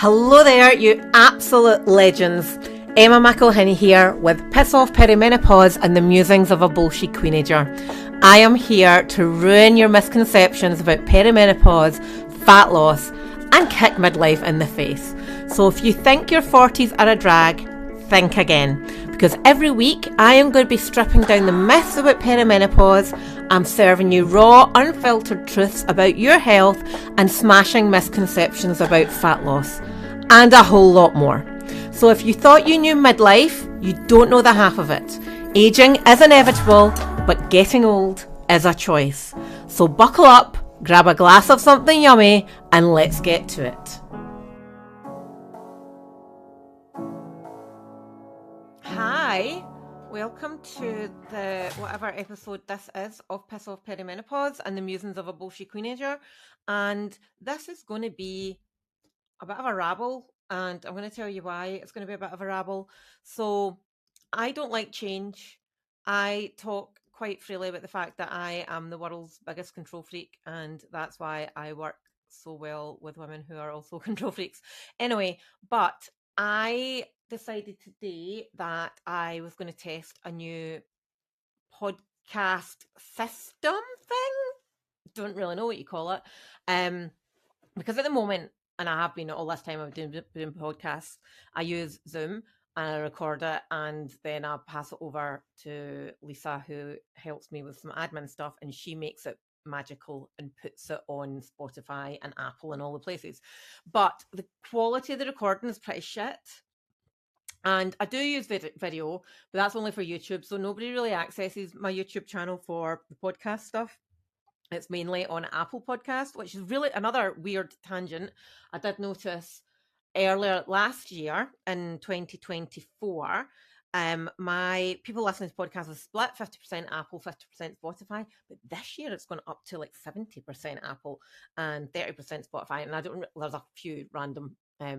Hello there, you absolute legends. Emma McElhinney here with Piss Off Perimenopause and the musings of a bullshit queenager. I am here to ruin your misconceptions about perimenopause, fat loss, and kick midlife in the face. So if you think your 40s are a drag, think again. Because every week I am going to be stripping down the myths about perimenopause. I'm serving you raw, unfiltered truths about your health and smashing misconceptions about fat loss. And a whole lot more. So if you thought you knew midlife, you don't know the half of it. Aging is inevitable, but getting old is a choice. So buckle up, grab a glass of something yummy, and let's get to it. Hi, welcome to the whatever episode this is of Piss Off Perimenopause and the musings of a bullshit queenager. And this is going to be a bit of a rabble, and I'm going to tell you why it's going to be a bit of a rabble. So I don't like change. I talk quite freely about the fact that I am the world's biggest control freak, and that's why I work so well with women who are also control freaks. Anyway, but I decided today that I was going to test a new podcast system thing. Don't really know what you call it. Because at the moment, and I have been all this time I've been doing podcasts, I use Zoom and I record it and then I pass it over to Lisa, who helps me with some admin stuff, and she makes it magical and puts it on Spotify and Apple and all the places. But the quality of the recording is pretty shit. And I do use video, but that's only for YouTube. So nobody really accesses my YouTube channel for the podcast stuff. It's mainly on Apple Podcast, which is really another weird tangent. I did notice earlier last year in 2024, my people listening to podcasts was split 50% Apple, 50% Spotify. But this year it's gone up to like 70% Apple and 30% Spotify. And I don't, there's a few random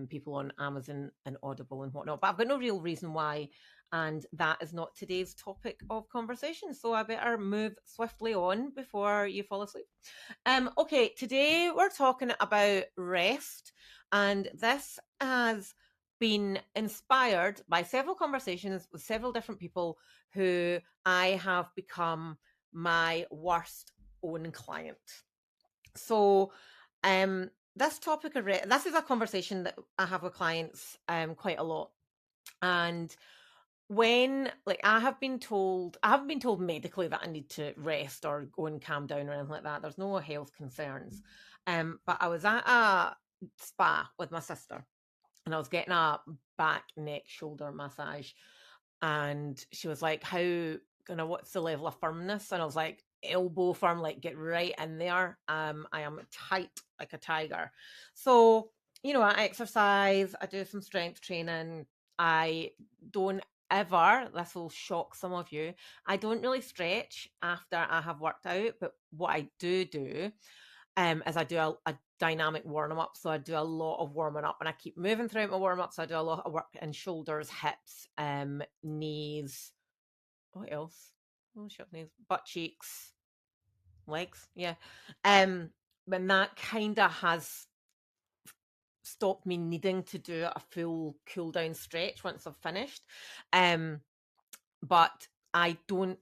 people on Amazon and Audible and whatnot, but I've got no real reason why. And that is not today's topic of conversation. So I better move swiftly on before you fall asleep. Okay, today we're talking about rest. And this has been inspired by several conversations with several different people who I have become my worst own client. So, this topic of this is a conversation that I have with clients quite a lot. And when I haven't been told medically that I need to rest or go and calm down or anything like that. There's no health concerns. But I was at a spa with my sister and I was getting a back, neck, shoulder massage. And she was like, what's the level of firmness? And I was like, elbow firm, like get right in there. I am tight like a tiger. So, I exercise, I do some strength training. I don't ever, this will shock some of you, I don't really stretch after I have worked out, but what I do is I do a dynamic warm up. So I do a lot of warming up and I keep moving throughout my warm up. So I do a lot of work in shoulders, hips, knees. What else? Oh, shut knees, butt cheeks, legs. Yeah. And that kind of has stopped me needing to do a full cool down stretch once I've finished. But I don't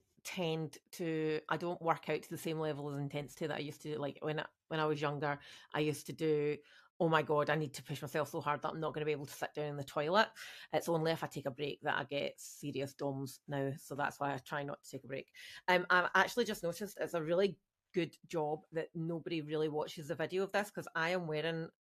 work out to the same level of intensity that I used to. Like when I was younger, I used to do, oh my God, I need to push myself so hard that I'm not going to be able to sit down in the toilet. It's only if I take a break that I get serious DOMS now. So that's why I try not to take a break. I've actually just noticed it's a really good job that nobody really watches the video of this because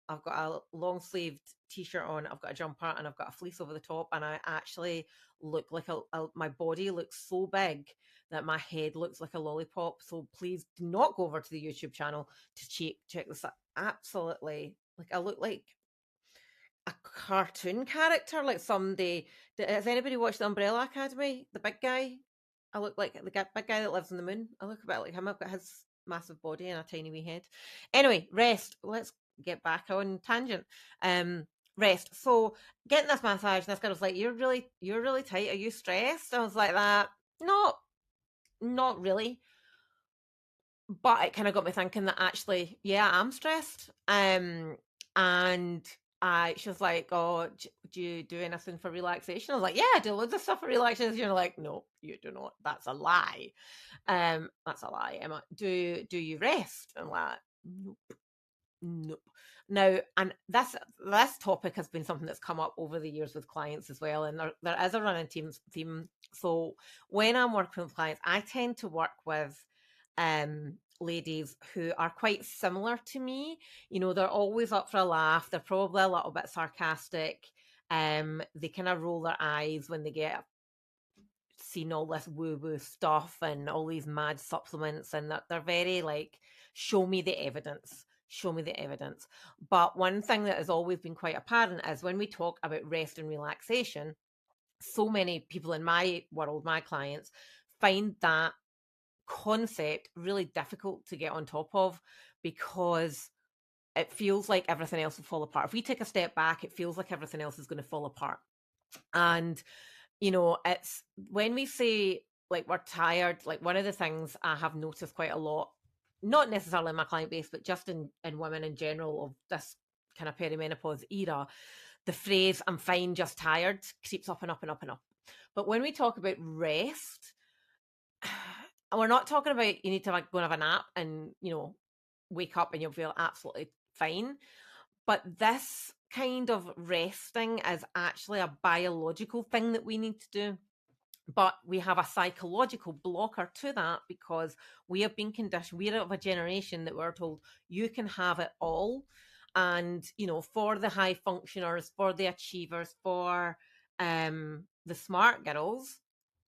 I've got a long sleeved t-shirt on, I've got a jumper and I've got a fleece over the top, and I actually look like my body looks so big that my head looks like a lollipop. So please do not go over to the YouTube channel to check this out. Absolutely, like I look like a cartoon character, like somebody. Has anybody watched the Umbrella Academy? The big guy. I look like the big guy that lives on the moon. I look a bit like him. I've got his massive body and a tiny wee head. Anyway, rest. Let's get back on tangent. Rest. So getting this massage, and this guy was like, you're really tight. Are you stressed? I was like that. Not really. But it kind of got me thinking that actually, yeah, I'm stressed. And she was like, "Oh, do you do anything for relaxation?" I was like, "Yeah, I do loads of stuff for relaxation." You're like, "No, you do not. That's a lie. That's a lie, Emma. Do you rest?" I'm like, "Nope, nope." Now, and this topic has been something that's come up over the years with clients as well, and there is a running theme. So when I'm working with clients, I tend to work with ladies who are quite similar to me. You know, they're always up for a laugh. They're probably a little bit sarcastic. They kind of roll their eyes when they get seen all this woo woo stuff and all these mad supplements, and that they're very like, show me the evidence. Show me the evidence. But one thing that has always been quite apparent is when we talk about rest and relaxation, so many people in my world, my clients, find that concept really difficult to get on top of because it feels like everything else will fall apart. If we take a step back, it feels like everything else is going to fall apart. And, you know, it's when we say like we're tired, like one of the things I have noticed quite a lot, not necessarily in my client base, but just in women in general of this kind of perimenopause era, the phrase "I'm fine, just tired" creeps up and up and up and up. But when we talk about rest, and we're not talking about you need to like go and have a nap and, you know, wake up and you'll feel absolutely fine. But this kind of resting is actually a biological thing that we need to do. But we have a psychological blocker to that because we have been conditioned. We're of a generation that we're told you can have it all. And, you know, for the high functioners, for the achievers, for the smart girls,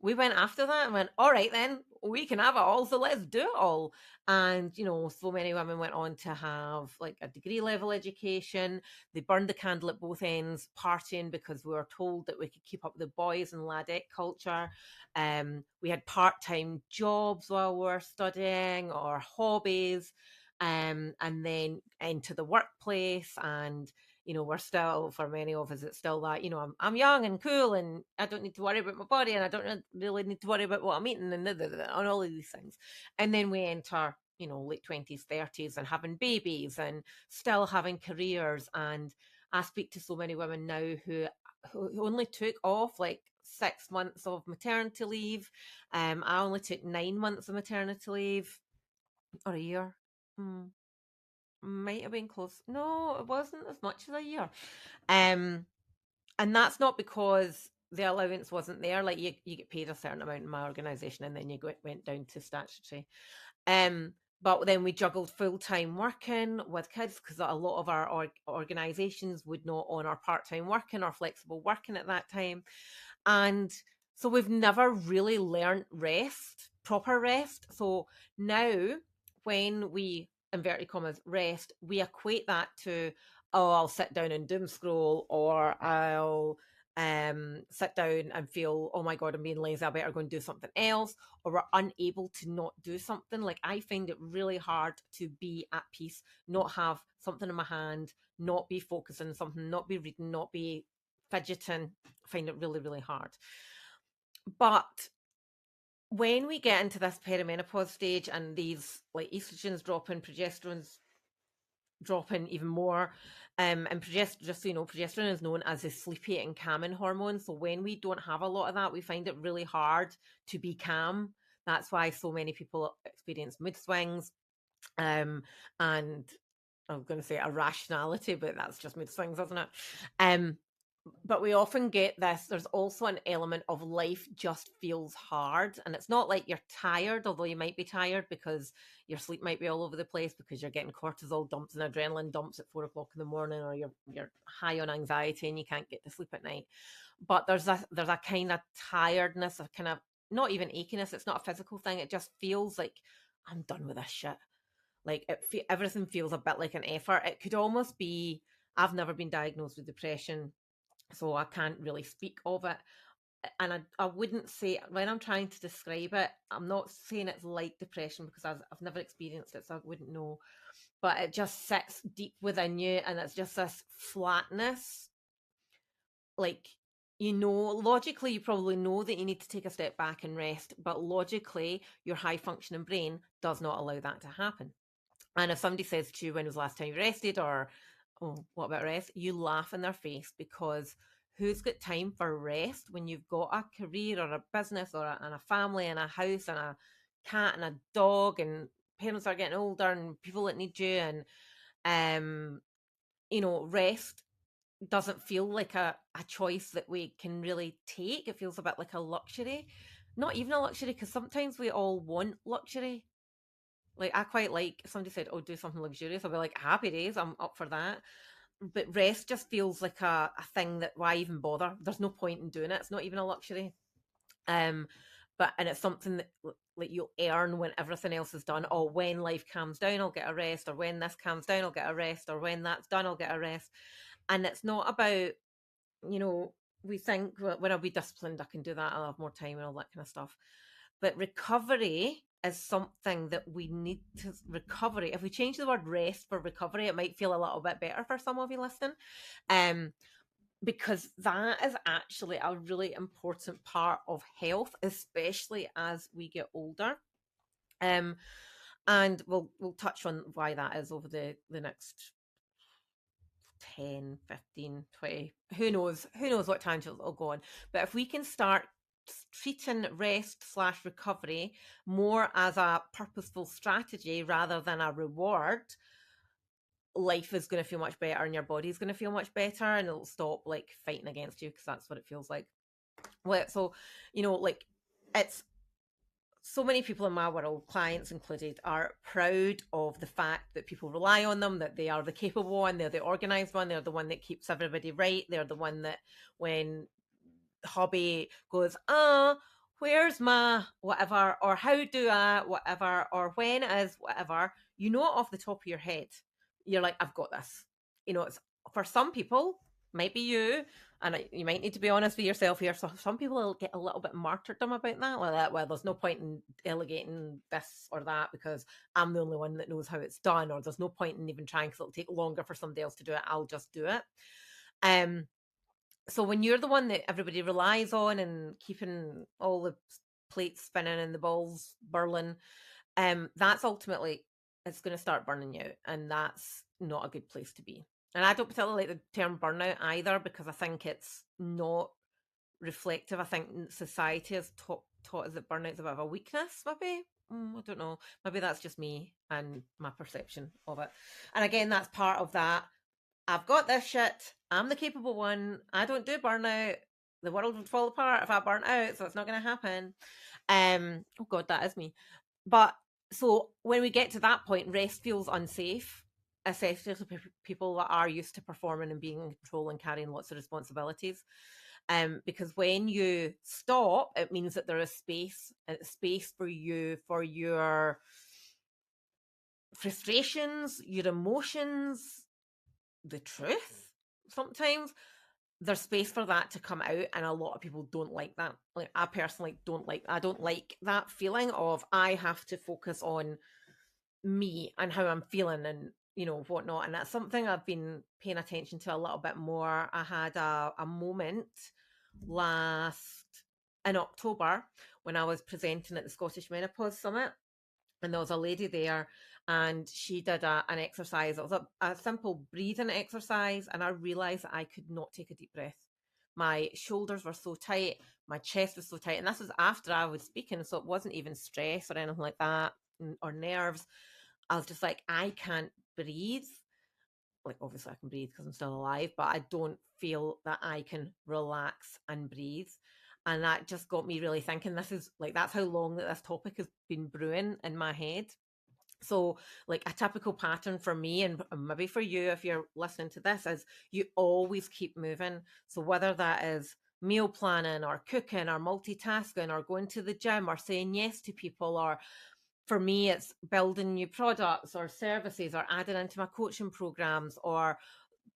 we went after that and went, all right, then we can have it all. So let's do it all. And, you know, so many women went on to have like a degree level education. They burned the candle at both ends, partying because we were told that we could keep up with the boys and ladette culture. We had part-time jobs while we were studying or hobbies, and then into the workplace. And, you know, we're still, for many of us, it's still that, you know, I'm young and cool and I don't need to worry about my body and I don't really need to worry about what I'm eating and all of these things. And then we enter, you know, late 20s, 30s and having babies and still having careers. And I speak to so many women now who only took off like 6 months of maternity leave. I only took 9 months of maternity leave, or a year. Hmm, might have been close. No, it wasn't as much as a year. Um, and that's not because the allowance wasn't there. Like you get paid a certain amount in my organisation, and then you went down to statutory. Um, but then we juggled full time working with kids because a lot of our organisations would not honour part time working or flexible working at that time. And so we've never really learned rest, proper rest. So now when we, inverted commas, rest, we equate that to, oh, I'll sit down and doom scroll, or I'll sit down and feel, oh my God, I'm being lazy, I better go and do something else, or we're unable to not do something. Like I find it really hard to be at peace, not have something in my hand, not be focusing on something, not be reading, not be fidgeting. I find it really, really hard. But when we get into this perimenopause stage and these like estrogens dropping, progesterone's dropping even more, and progesterone, just so you know, progesterone is known as a sleepy and calming hormone. So when we don't have a lot of that, we find it really hard to be calm. That's why so many people experience mood swings, and I'm going to say irrationality, but that's just mood swings, isn't it? Um, but we often get this. There's also an element of life just feels hard. And it's not like you're tired, although you might be tired because your sleep might be all over the place because you're getting cortisol dumps and adrenaline dumps at 4 o'clock in the morning, or you're high on anxiety and you can't get to sleep at night. But there's a kind of tiredness, a kind of not even achiness. It's not a physical thing. It just feels like I'm done with this shit. Like everything feels a bit like an effort. It could almost be. I've never been diagnosed with depression, so I can't really speak of it. And I wouldn't say, when I'm trying to describe it, I'm not saying it's like depression because I've never experienced it, so I wouldn't know. But it just sits deep within you, and it's just this flatness. Like, you know, logically, you probably know that you need to take a step back and rest, but logically, your high functioning brain does not allow that to happen. And if somebody says to you, when was the last time you rested, or oh, what about rest? You laugh in their face, because who's got time for rest when you've got a career or a business and a family and a house and a cat and a dog, and parents are getting older and people that need you, and um rest doesn't feel like a choice that we can really take. It feels a bit like a luxury. Not even a luxury, because sometimes we all want luxury. Like, I quite like, if somebody said, oh, do something luxurious, I'll be like, happy days, I'm up for that. But rest just feels like a thing that, why even bother? There's no point in doing it. It's not even a luxury. Um, and it's something that, like, you'll earn when everything else is done. Or when life calms down, I'll get a rest. Or when this calms down, I'll get a rest. Or when that's done, I'll get a rest. And it's not about, we think, well, when I'll be disciplined, I can do that, I'll have more time and all that kind of stuff. But recovery is something that we need to recovery. If we change the word rest for recovery, it might feel a little bit better for some of you listening. Because that is actually a really important part of health, especially as we get older. And we'll touch on why that is over the next 10, 15, 20, who knows what tangents will go on. But if we can start treating rest/recovery more as a purposeful strategy rather than a reward, life is going to feel much better and your body's going to feel much better, and it'll stop like fighting against you, because that's what it feels like. Well, so like, it's so many people in my world, clients included, are proud of the fact that people rely on them, that they are the capable one, they're the organized one, they're the one that keeps everybody right, they're the one that, when hobby goes, where's my whatever, or how do I whatever, or when is whatever, off the top of your head, you're like, I've got this. It's, for some people, might be you, and you might need to be honest with yourself here. So some people will get a little bit martyrdom about that. Well, there's no point in delegating this or that because I'm the only one that knows how it's done, or there's no point in even trying because it'll take longer for somebody else to do it. I'll just do it. So when you're the one that everybody relies on and keeping all the plates spinning and the balls burling, that's ultimately, it's going to start burning you, and that's not a good place to be. And I don't particularly like the term burnout either, because I think it's not reflective. I think society has taught us that burnout's a bit of a weakness, maybe. I don't know. Maybe that's just me and my perception of it. And again, that's part of that. I've got this shit. I'm the capable one. I don't do burnout. The world would fall apart if I burnt out, so it's not going to happen. Oh God, that is me. But so when we get to that point, rest feels unsafe, especially to people that are used to performing and being in control and carrying lots of responsibilities. Because when you stop, it means that there is space for you, for your frustrations, your emotions, the truth. Sometimes there's space for that to come out, and a lot of people don't like that. Like, I personally don't like that feeling of, I have to focus on me and how I'm feeling and whatnot. And that's something I've been paying attention to a little bit more. I had a moment last in October when I was presenting at the Scottish Menopause Summit, and there was a lady there, and she did an exercise. It was a simple breathing exercise, and I realized that I could not take a deep breath. My shoulders were so tight, my chest was so tight, and this was after I was speaking, so it wasn't even stress or anything like that, or nerves. I was just like, I can't breathe. Like, obviously I can breathe because I'm still alive, but I don't feel that I can relax and breathe. And that just got me really thinking, this is like, that's how long that this topic has been brewing in my head. So, like, a typical pattern for me, and maybe for you if you're listening to this, is you always keep moving. So whether that is meal planning or cooking or multitasking or going to the gym or saying yes to people, or for me it's building new products or services, or adding into my coaching programs, or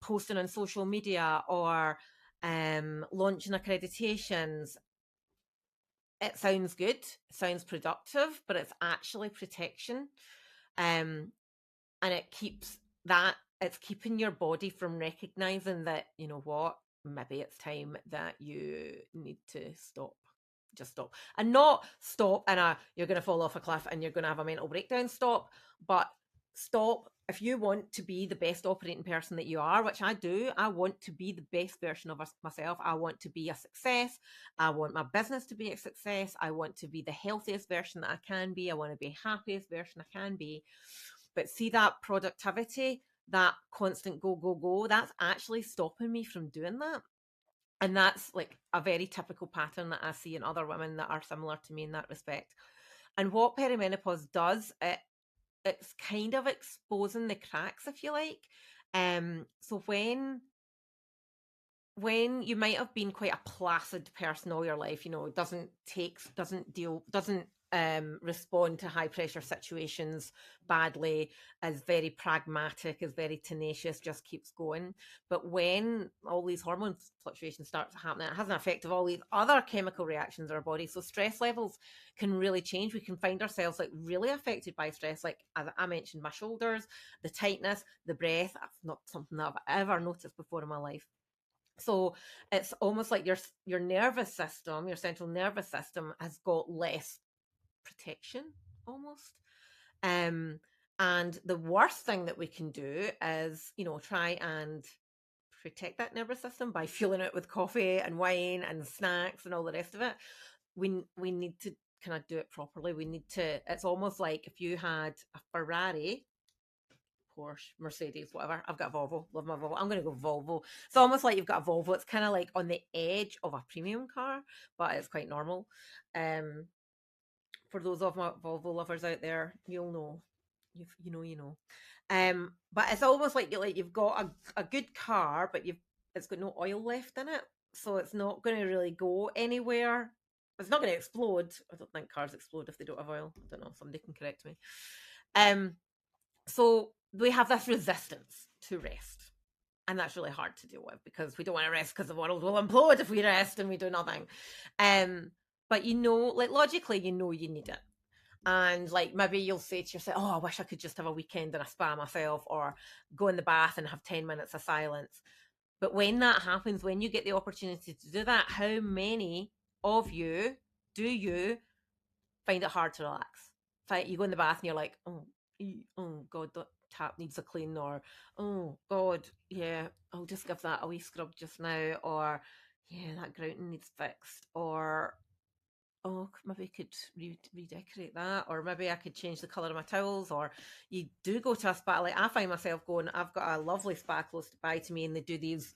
posting on social media, or launching accreditations. It sounds good, it sounds productive, but it's actually protection. um and it's keeping your body from recognizing that, what, maybe it's time that you need to stop. Just stop. And not stop and you're going to fall off a cliff and you're going to have a mental breakdown stop, but stop if you want to be the best operating person that you are, which I do, I want to be the best version of myself. I want to be a success. I want my business to be a success. I want to be the healthiest version that I can be. I want to be the happiest version I can be. But see that productivity, that constant go, go, go, that's actually stopping me from doing that. And that's like a very typical pattern that I see in other women that are similar to me in that respect. And what perimenopause does, it's kind of exposing the cracks, if you like. So when you might have been quite a placid person all your life, doesn't respond to high pressure situations badly, is very pragmatic, is very tenacious, just keeps going. But when all these hormone fluctuations start happening, it has an effect of all these other chemical reactions in our body. So stress levels can really change. We can find ourselves like really affected by stress. Like as I mentioned, my shoulders, the tightness, the breath. That's not something that I've ever noticed before in my life. So it's almost like your nervous system, your central nervous system, has got less protection almost. Um, and the worst thing that we can do is, try and protect that nervous system by fueling it with coffee and wine and snacks and all the rest of it. We need to kind of do it properly. We need to. It's almost like if you had a Ferrari, Porsche, Mercedes, whatever. I've got a Volvo. Love my Volvo. I'm going to go Volvo. It's almost like you've got a Volvo. It's kind of like on the edge of a premium car, but it's quite normal. Um, for those of my Volvo lovers out there, you'll know. You know. But it's almost like you've got a good car, but it's got no oil left in it, so it's not going to really go anywhere. It's not going to explode. I don't think cars explode if they don't have oil. I don't know. Somebody can correct me. Um, so we have this resistance to rest. And that's really hard to deal with because we don't want to rest because the world will implode if we rest and we do nothing. But like logically, you need it. And like maybe you'll say to yourself, "Oh, I wish I could just have a weekend and a spa myself, or go in the bath and have 10 minutes of silence." But when that happens, when you get the opportunity to do that, how many of you do you find it hard to relax? You go in the bath and you're like, oh God, that tap needs a clean, or oh God, yeah, I'll just give that a wee scrub just now, or yeah, that grouting needs fixed, or oh, maybe I could redecorate that, or maybe I could change the colour of my towels, or you do go to a spa. Like I find myself going, I've got a lovely spa close by to me, and they do these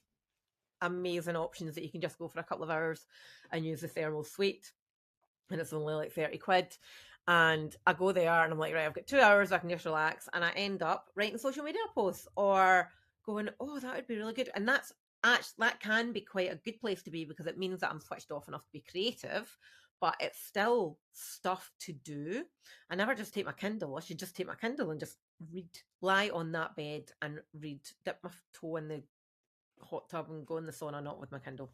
amazing options that you can just go for a couple of hours and use the thermal suite, and it's only like 30 quid. And I go there and I'm like, right, I've got 2 hours, I can just relax. And I end up writing social media posts or going, oh, that would be really good. And that can be quite a good place to be because it means that I'm switched off enough to be creative, but it's still stuff to do. I never just take my Kindle. I should just take my Kindle and just read, lie on that bed and read, dip my toe in the hot tub and go in the sauna, not with my Kindle.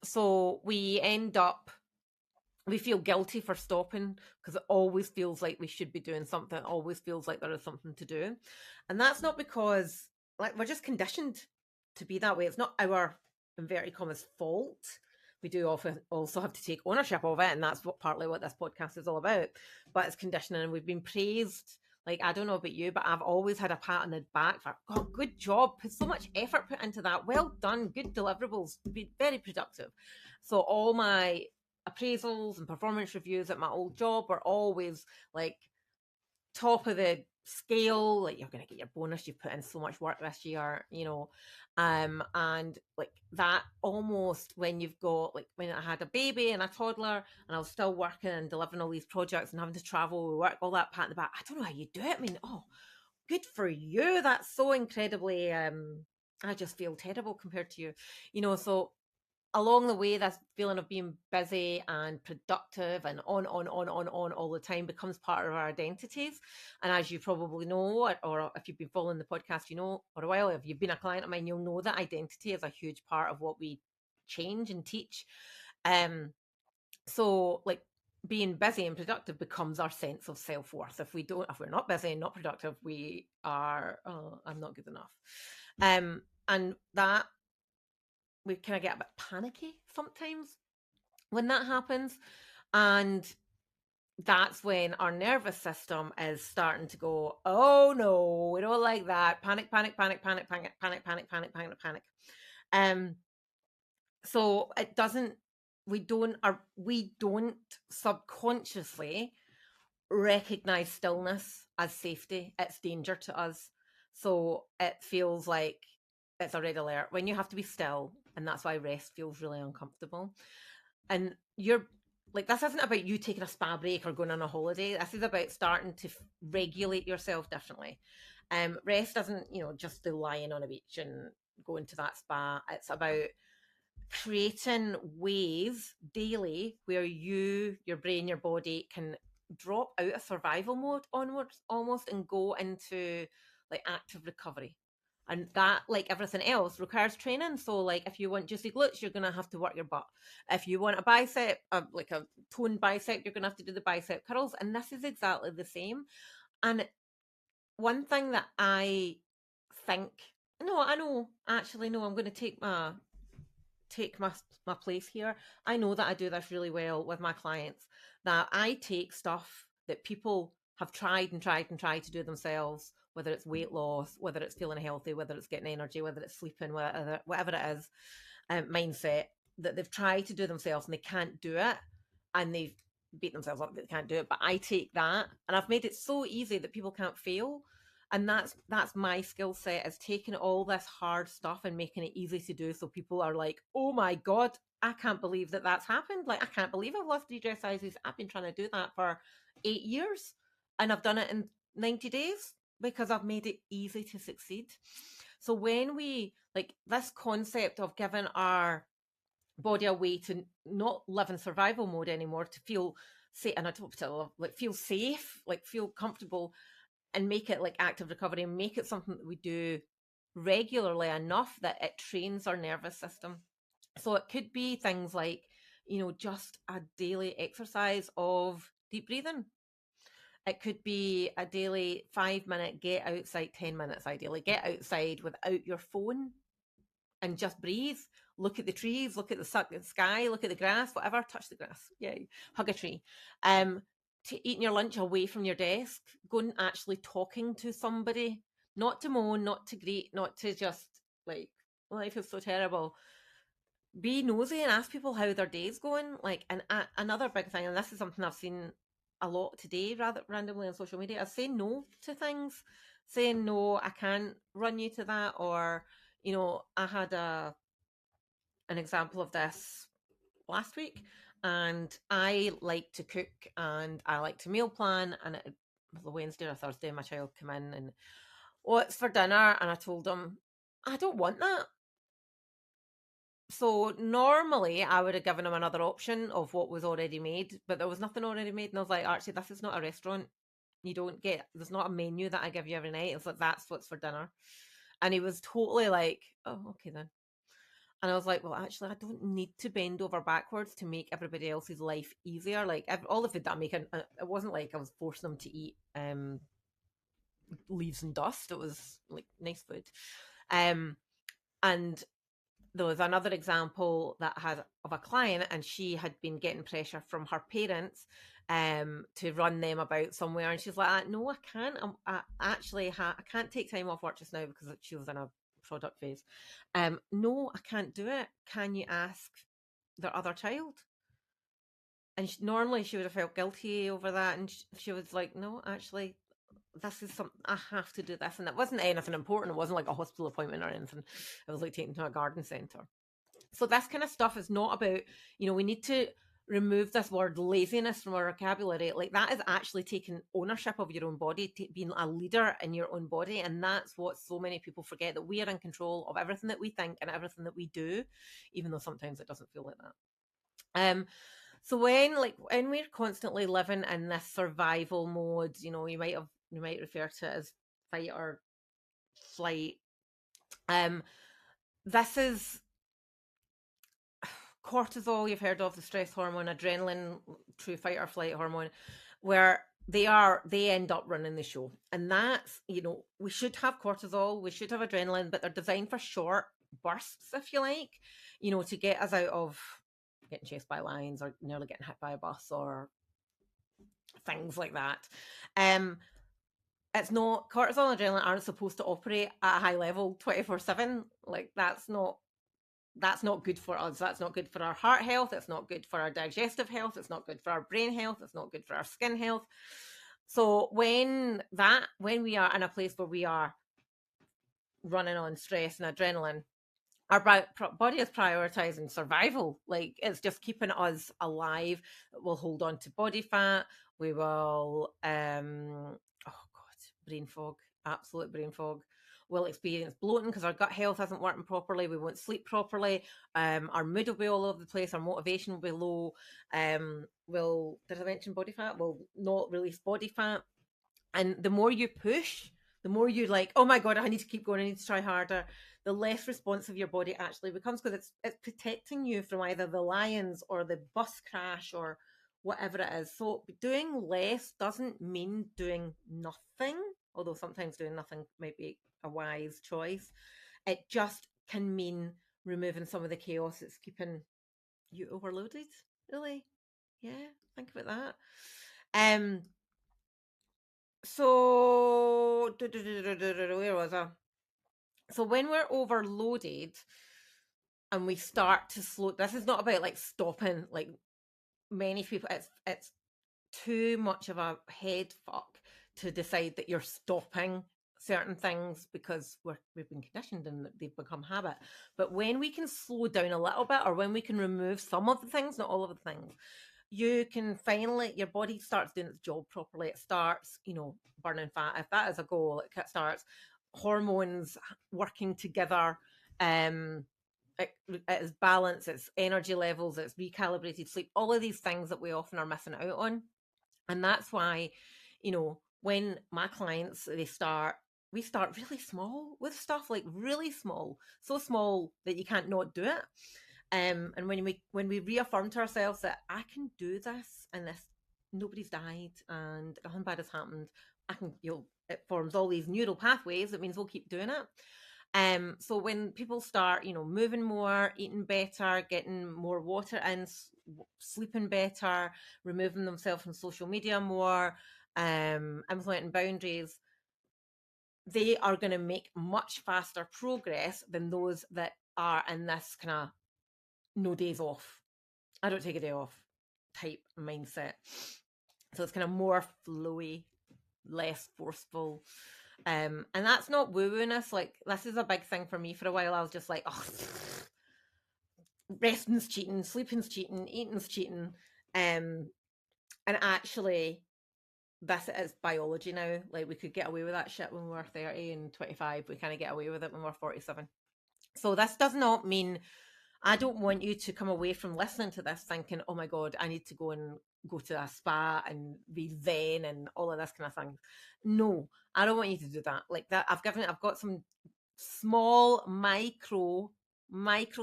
So we feel guilty for stopping because it always feels like we should be doing something. It always feels like there is something to do. And that's not because like we're just conditioned to be that way. It's not our inverted commas fault. We do often also have to take ownership of it, and that's partly what this podcast is all about. But it's conditioning, and we've been praised. Like I don't know about you, but I've always had a pat on the back for, oh, good job, put so much effort put into that, well done, good deliverables, be very productive. So all my appraisals and performance reviews at my old job were always like top of the scale, like you're going to get your bonus, you've put in so much work this year, and like that almost when you've got like when I had a baby and a toddler and I was still working and delivering all these projects and having to travel work, all that pat in the back. I don't know how you do it. I mean, oh, good for you, that's so incredibly I just feel terrible compared to you, so along the way, this feeling of being busy and productive and on all the time becomes part of our identities. And as you probably know, or if you've been following the podcast, for a while, if you've been a client of mine, you'll know that identity is a huge part of what we change and teach. So like being busy and productive becomes our sense of self-worth. If we're not busy and not productive, we are, oh, I'm not good enough. And that we kind of get a bit panicky sometimes when that happens. And that's when our nervous system is starting to go, oh no, we don't like that. Panic, panic, panic, panic, panic, panic, panic, panic, panic, panic. Um, so it doesn't, we don't subconsciously recognize stillness as safety. It's danger to us. So it feels like it's a red alert when you have to be still. And that's why rest feels really uncomfortable. And you're like, this isn't about you taking a spa break or going on a holiday. This is about starting to regulate yourself differently. Rest isn't, just the lying on a beach and going to that spa. It's about creating ways daily where your brain, your body can drop out of survival mode onwards almost and go into like active recovery. And that, like everything else, requires training. So, like, if you want juicy glutes, you're gonna have to work your butt. If you want a bicep, like a toned bicep, you're gonna have to do the bicep curls. And this is exactly the same. And one thing that I think, no, I know, actually, no, I'm going to take my place here. I know that I do this really well with my clients. That I take stuff that people have tried and tried and tried to do themselves, whether it's weight loss, whether it's feeling healthy, whether it's getting energy, whether it's sleeping, whatever it is, mindset that they've tried to do themselves and they can't do it, and they've beat themselves up that they can't do it. But I take that and I've made it so easy that people can't fail. And that's my skill set, is taking all this hard stuff and making it easy to do, so people are like, oh my god, I can't believe that that's happened. Like, I can't believe I've lost 3 dress sizes. I've been trying to do that for 8 years and I've done it in 90 days because I've made it easy to succeed. So when we, like, this concept of giving our body a way to not live in survival mode anymore, to feel safe, and I don't like feel safe, like feel comfortable, and make it like active recovery, and make it something that we do regularly enough that it trains our nervous system. So it could be things like, just a daily exercise of deep breathing. It could be a daily 5 minute get outside, 10 minutes ideally, get outside without your phone and just breathe. Look at the trees, look at the sky, look at the grass, whatever. Touch the grass, yeah. Hug a tree. To eating your lunch away from your desk, going actually talking to somebody, not to moan, not to greet, not to just like, life is so terrible. Be nosy and ask people how their day's going. Like, and another big thing, and this is something I've seen a lot today, rather randomly on social media, is saying no to things. Saying no, I can't run you to that. Or, I had an example of this last week, and I like to cook and I like to meal plan. And it was a Wednesday or Thursday, my child came in and, what's for dinner? And I told him, I don't want that. So normally I would have given him another option of what was already made, but there was nothing already made. And I was like, actually, this is not a restaurant. You don't get, there's not a menu that I give you every night. It's like, that's what's for dinner. And he was totally like, oh, okay then. And I was like, well, actually, I don't need to bend over backwards to make everybody else's life easier. Like, all the food that I'm making, it wasn't like I was forcing them to eat leaves and dust. It was like nice food. Um, and there was another example that had of a client, and she had been getting pressure from her parents to run them about somewhere, and she's like, no, I can't. I can't take time off work just now because she was in a product phase. No, I can't do it. Can you ask their other child? And normally she would have felt guilty over that, and she was like, no, actually, this is something I have to do this. And it wasn't anything important. It wasn't like a hospital appointment or anything. It was like taking to a garden centre. So this kind of stuff is not about, we need to remove this word laziness from our vocabulary. Like, that is actually taking ownership of your own body, being a leader in your own body. And that's what so many people forget, that we are in control of everything that we think and everything that we do, even though sometimes it doesn't feel like that. So when we're constantly living in this survival mode, you might refer to it as fight or flight. This is cortisol. You've heard of the stress hormone, adrenaline, true fight or flight hormone, where they end up running the show. And that's, we should have cortisol, we should have adrenaline, but they're designed for short bursts, if you like, to get us out of getting chased by lions or nearly getting hit by a bus or things like that. Um, it's not, cortisol and adrenaline aren't supposed to operate at a high level 24/7. Like that's not good for us. That's not good for our heart health. It's not good for our digestive health. It's not good for our brain health. It's not good for our skin health. So when we are in a place where we are running on stress and adrenaline, our body is prioritizing survival. Like it's just keeping us alive. We'll hold on to body fat. We will, oh God, brain fog, absolute brain fog. We'll experience bloating because our gut health isn't working properly. We won't sleep properly. Our mood will be all over the place. Our motivation will be low. Did I mention body fat? We'll not release body fat. And the more you push, the more you're like, oh my God, I need to keep going, I need to try harder, the less responsive your body actually becomes, because it's protecting you from either the lions or the bus crash or whatever it is. So doing less doesn't mean doing nothing, although sometimes doing nothing might be a wise choice. It just can mean removing some of the chaos that's keeping you overloaded, really. Yeah, think about that. Um, so, where was I? So when we're overloaded and we start to slow, this is not about like stopping. Like many people, it's too much of a head fuck to decide that you're stopping certain things because we've been conditioned and they've become habit. But when we can slow down a little bit, or when we can remove some of the things, not all of the things, you can finally, your body starts doing its job properly. It starts, burning fat. If that is a goal, it starts hormones working together. Um, it is balance, it's energy levels, it's recalibrated sleep, all of these things that we often are missing out on. And that's why, when my clients, we start really small with stuff, like really small, so small that you can't not do it. And when we reaffirm to ourselves that I can do this, and this, nobody's died and nothing bad has happened, it forms all these neural pathways. That means we'll keep doing it. So when people start, moving more, eating better, getting more water in, sleeping better, removing themselves from social media more, implementing boundaries, they are going to make much faster progress than those that are in this kind of no days off, I don't take a day off type mindset. So it's kind of more flowy, less forceful. And that's not woo-woo-ness. Like, this is a big thing for me. For a while I was just like, oh, resting's cheating, sleeping's cheating, eating's cheating. And actually, this is biology now. Like, we could get away with that shit when we were 30 and 25. We kind of get away with it when we're 47. So this does not mean, I don't want you to come away from listening to this thinking, oh my God, I need to go to a spa and be zen and all of this kind of thing. No, I don't want you to do that. Like that, I've got some small micro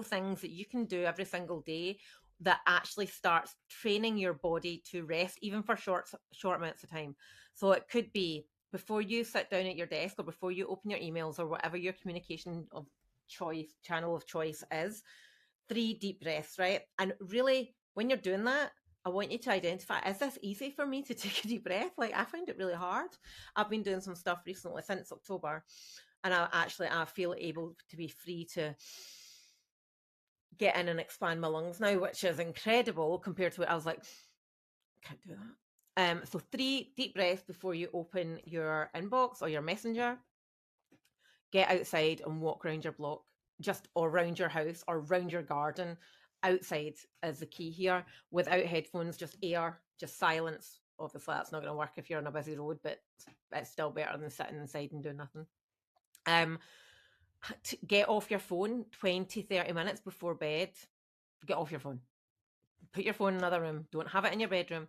things that you can do every single day that actually starts training your body to rest, even for short amounts of time. So it could be before you sit down at your desk, or before you open your emails, or whatever your communication of choice channel of choice is, 3 deep breaths, right? And really, when you're doing that, I want you to identify, is this easy for me to take a deep breath? Like, I find it really hard. I've been doing some stuff recently since October, and I feel able to be free to get in and expand my lungs now, which is incredible compared to what I was like, can't do that. So 3 deep breaths before you open your inbox or your messenger. Get outside and walk around your block, just or around your house or around your garden. Outside is the key here, without headphones, just air, just silence. Obviously, that's not going to work if you're on a busy road, but it's still better than sitting inside and doing nothing. Get off your phone 20-30 minutes before bed. Get off your phone. Put your phone in another room. Don't have it in your bedroom.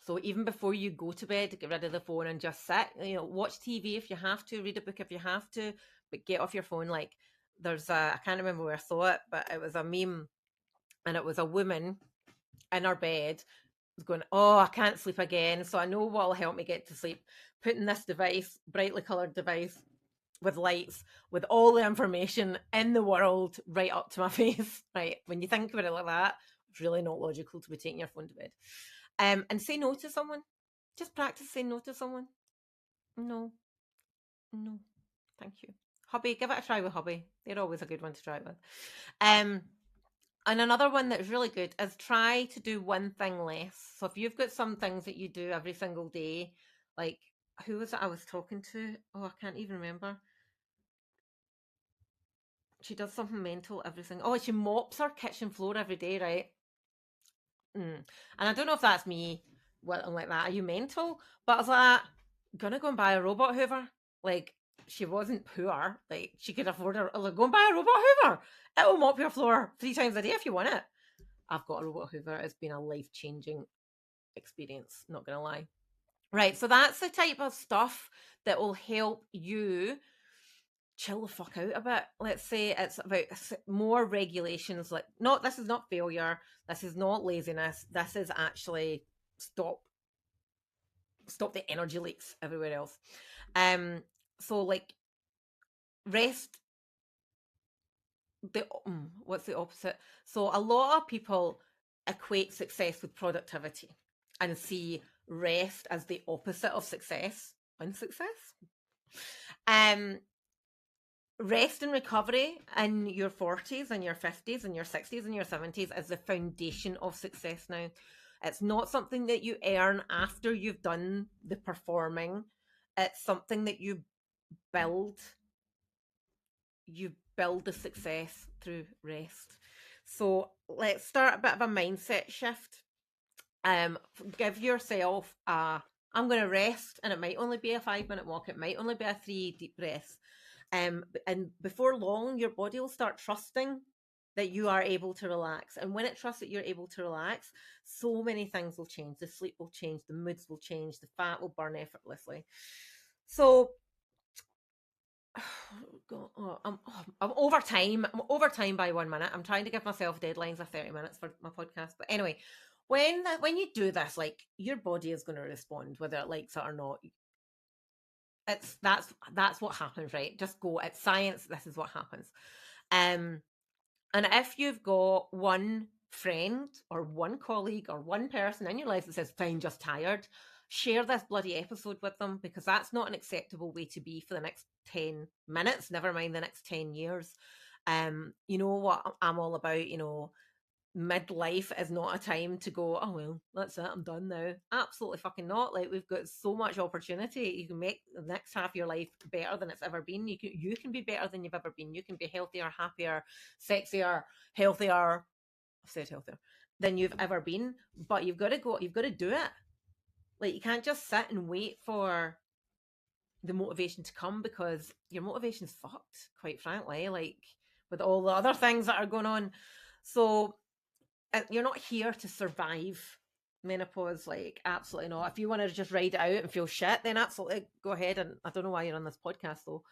So even before you go to bed, get rid of the phone and just sit. Watch TV if you have to, read a book if you have to, but get off your phone. Like, I can't remember where I saw it, but it was a meme, and it was a woman in her bed going, oh, I can't sleep again. So I know what will help me get to sleep. Putting this device, brightly coloured device with lights, with all the information in the world right up to my face. Right. When you think about it like that, it's really not logical to be taking your phone to bed. And say no to someone. Just practice saying no to someone. No. Thank you. Hubby, give it a try with hubby. They're always a good one to try with. And another one that's really good is try to do one thing less. So if you've got some things that you do every single day, like who was it I was talking to? Oh, I can't even remember. She does something mental every single. Oh, she mops her kitchen floor every day, right? And I don't know if that's me. Well, I'm like that. Are you mental? But I was like, gonna go and buy a robot hoover. Like she wasn't poor. Like she could afford a like, go and buy a robot hoover. It will mop your floor 3 times a day if you want it. I've got a robot hoover. It's been a life-changing experience. Not gonna lie. Right. So that's the type of stuff that will help you chill the fuck out a bit. Let's say it's about more regulations. Like, not this is not failure. This is not laziness. This is actually stop the energy leaks everywhere else. So like rest. What's the opposite? So a lot of people equate success with productivity and see rest as the opposite of success. Unsuccess. Rest and recovery in your 40s and your 50s and your 60s and your 70s is the foundation of success now. It's not something that you earn after you've done the performing. It's something that you build. You build the success through rest. So let's start a bit of a mindset shift. Give yourself I'm going to rest, and it might only be a 5-minute walk. It might only be a 3 deep breaths. And before long, your body will start trusting that you are able to relax. And when it trusts that you're able to relax, so many things will change. The sleep will change, the moods will change, the fat will burn effortlessly. So I'm over time. I'm over time by 1 minute. I'm trying to give myself deadlines of 30 minutes for my podcast. But anyway, when you do this, like your body is going to respond whether it likes it or not. That's what happens, right? Just go. It's science. This is what happens. And if you've got one friend or one colleague or one person in your life that says, "Fine, just tired," share this bloody episode with them, because that's not an acceptable way to be for the next 10 minutes, never mind the next 10 years. You know what I'm all about, midlife is not a time to go, oh, well, that's it, I'm done now. Absolutely fucking not. Like, we've got so much opportunity. You can make the next half of your life better than it's ever been. You can be better than you've ever been. You can be healthier, happier, sexier, healthier. I've said healthier than you've ever been. But you've got to go. You've got to do it. Like, you can't just sit and wait for the motivation to come, because your motivation's fucked, quite frankly, like with all the other things that are going on. So you're not here to survive menopause, like absolutely not. If you want to just ride it out and feel shit, then absolutely go ahead. And I don't know why you're on this podcast though,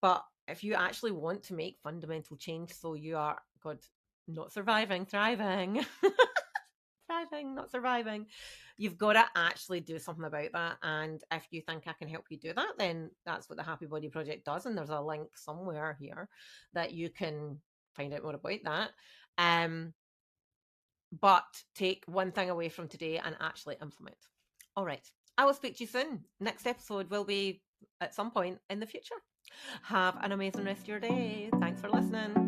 but if you actually want to make fundamental change, so you are not surviving, thriving thriving, not surviving, you've got to actually do something about that. And if you think I can help you do that, then that's what the Happy Body Project does, and there's a link somewhere here that you can find out more about that. But take one thing away from today and actually implement. All right. I will speak to you soon. Next episode will be at some point in the future. Have an amazing rest of your day. Thanks for listening.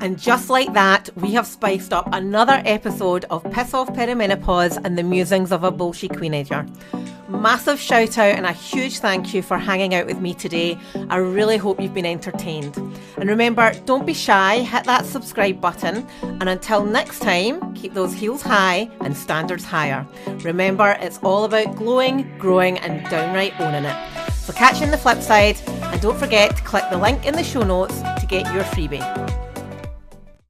And just like that, we have spiced up another episode of Piss Off Perimenopause and the Musings of a Bullshit Queenager. Massive shout out and a huge thank you for hanging out with me today. I really hope you've been entertained. And remember, don't be shy, hit that subscribe button. And until next time, keep those heels high and standards higher. Remember, it's all about glowing, growing and downright owning it. So catch you on the flip side, and don't forget to click the link in the show notes to get your freebie.